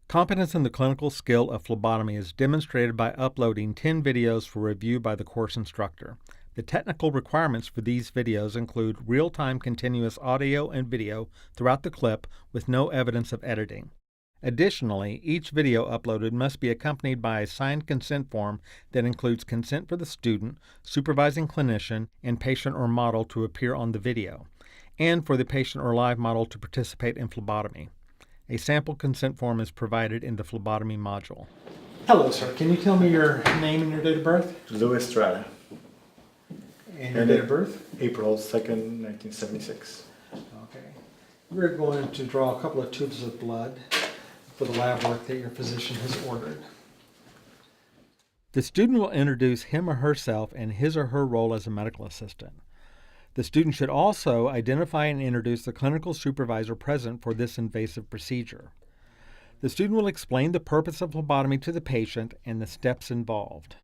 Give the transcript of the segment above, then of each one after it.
Competence in the clinical skill of phlebotomy is demonstrated by uploading 10 videos for review by the course instructor. The technical requirements for these videos include real-time continuous audio and video throughout the clip with no evidence of editing. Additionally, each video uploaded must be accompanied by a signed consent form that includes consent for the student, supervising clinician, and patient or model to appear on the video, and for the patient or live model to participate in phlebotomy. A sample consent form is provided in the phlebotomy module. Hello, sir. Can you tell me your name and your date of birth? Louis Strada. And your date of birth? April 2nd, 1976. Okay. We're going to draw a couple of tubes of blood for the lab work that your physician has ordered. The student will introduce him or herself and his or her role as a medical assistant. The student should also identify and introduce the clinical supervisor present for this invasive procedure. The student will explain the purpose of phlebotomy to the patient and the steps involved.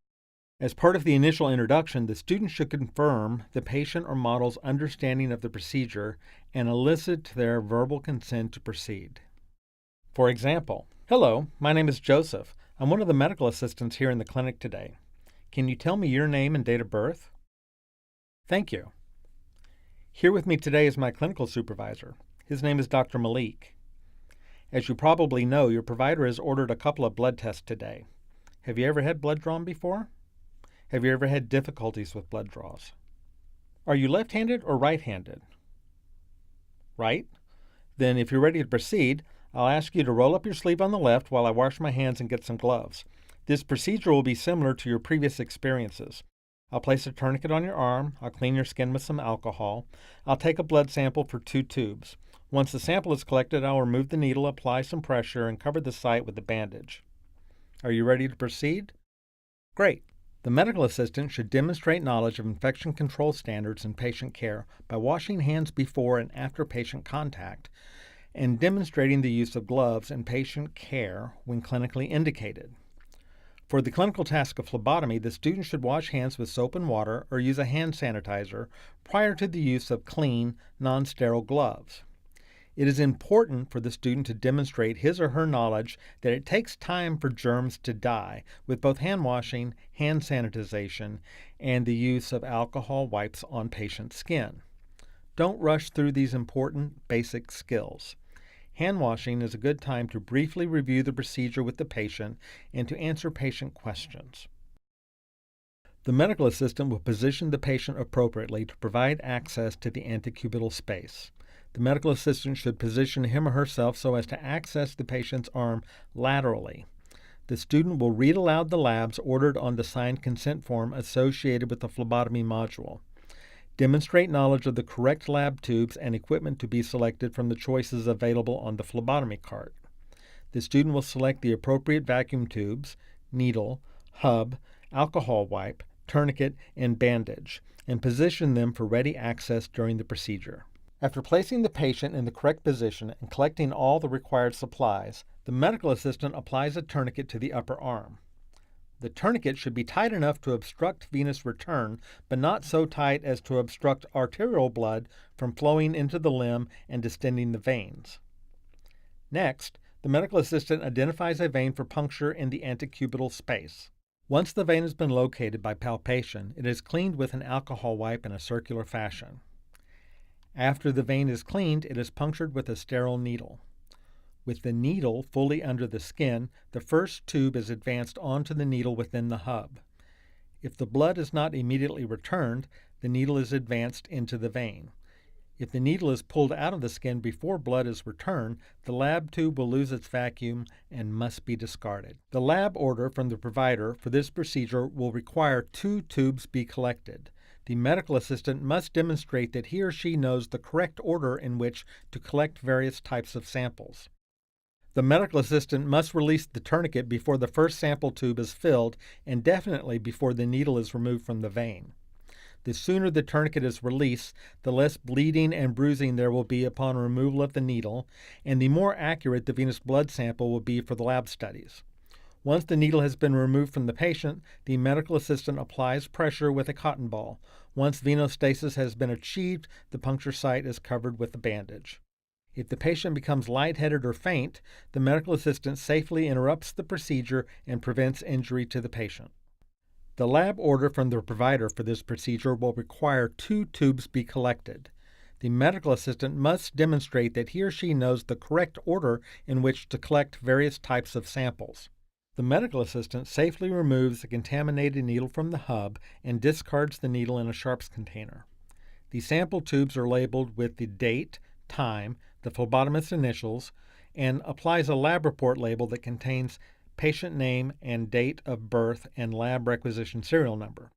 As part of the initial introduction, the student should confirm the patient or model's understanding of the procedure and elicit their verbal consent to proceed. For example, "Hello, my name is Joseph. I'm one of the medical assistants here in the clinic today. Can you tell me your name and date of birth?" "Thank you. Here with me today is my clinical supervisor. His name is Dr. Malik. As you probably know, your provider has ordered a couple of blood tests today. Have you ever had blood drawn before? Have you ever had difficulties with blood draws? Are you left-handed or right-handed? Right? Then if you're ready to proceed, I'll ask you to roll up your sleeve on the left while I wash my hands and get some gloves. This procedure will be similar to your previous experiences. I'll place a tourniquet on your arm. I'll clean your skin with some alcohol. I'll take a blood sample for 2 tubes. Once the sample is collected, I'll remove the needle, apply some pressure, and cover the site with a bandage. Are you ready to proceed? Great. The medical assistant should demonstrate knowledge of infection control standards in patient care by washing hands before and after patient contact and demonstrating the use of gloves in patient care when clinically indicated. For the clinical task of phlebotomy, the student should wash hands with soap and water or use a hand sanitizer prior to the use of clean, non-sterile gloves. It is important for the student to demonstrate his or her knowledge that it takes time for germs to die with both hand washing, hand sanitization, and the use of alcohol wipes on patient skin. Don't rush through these important basic skills. Hand washing is a good time to briefly review the procedure with the patient and to answer patient questions. The medical assistant will position the patient appropriately to provide access to the antecubital space. The medical assistant should position him or herself so as to access the patient's arm laterally. The student will read aloud the labs ordered on the signed consent form associated with the phlebotomy module. Demonstrate knowledge of the correct lab tubes and equipment to be selected from the choices available on the phlebotomy cart. The student will select the appropriate vacuum tubes, needle, hub, alcohol wipe, tourniquet, and bandage, and position them for ready access during the procedure. After placing the patient in the correct position and collecting all the required supplies, the medical assistant applies a tourniquet to the upper arm. The tourniquet should be tight enough to obstruct venous return, but not so tight as to obstruct arterial blood from flowing into the limb and distending the veins. Next, the medical assistant identifies a vein for puncture in the antecubital space. Once the vein has been located by palpation, it is cleaned with an alcohol wipe in a circular fashion. After the vein is cleaned, it is punctured with a sterile needle. With the needle fully under the skin, the first tube is advanced onto the needle within the hub. If the blood is not immediately returned, the needle is advanced into the vein. If the needle is pulled out of the skin before blood is returned, the lab tube will lose its vacuum and must be discarded. The lab order from the provider for this procedure will require 2 tubes be collected. The medical assistant must demonstrate that he or she knows the correct order in which to collect various types of samples. The medical assistant must release the tourniquet before the first sample tube is filled and definitely before the needle is removed from the vein. The sooner the tourniquet is released, the less bleeding and bruising there will be upon removal of the needle, and the more accurate the venous blood sample will be for the lab studies. Once the needle has been removed from the patient, the medical assistant applies pressure with a cotton ball. Once venostasis has been achieved, the puncture site is covered with a bandage. If the patient becomes lightheaded or faint, the medical assistant safely interrupts the procedure and prevents injury to the patient. The lab order from the provider for this procedure will require 2 tubes be collected. The medical assistant must demonstrate that he or she knows the correct order in which to collect various types of samples. The medical assistant safely removes the contaminated needle from the hub and discards the needle in a sharps container. The sample tubes are labeled with the date, time, the phlebotomist's initials, and applies a lab report label that contains patient name and date of birth and lab requisition serial number.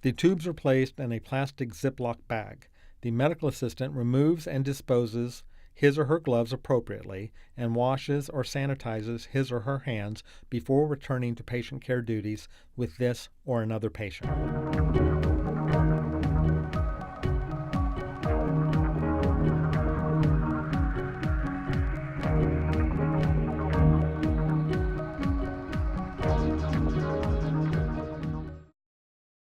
The tubes are placed in a plastic Ziploc bag. The medical assistant removes and disposes his or her gloves appropriately and washes or sanitizes his or her hands before returning to patient care duties with this or another patient.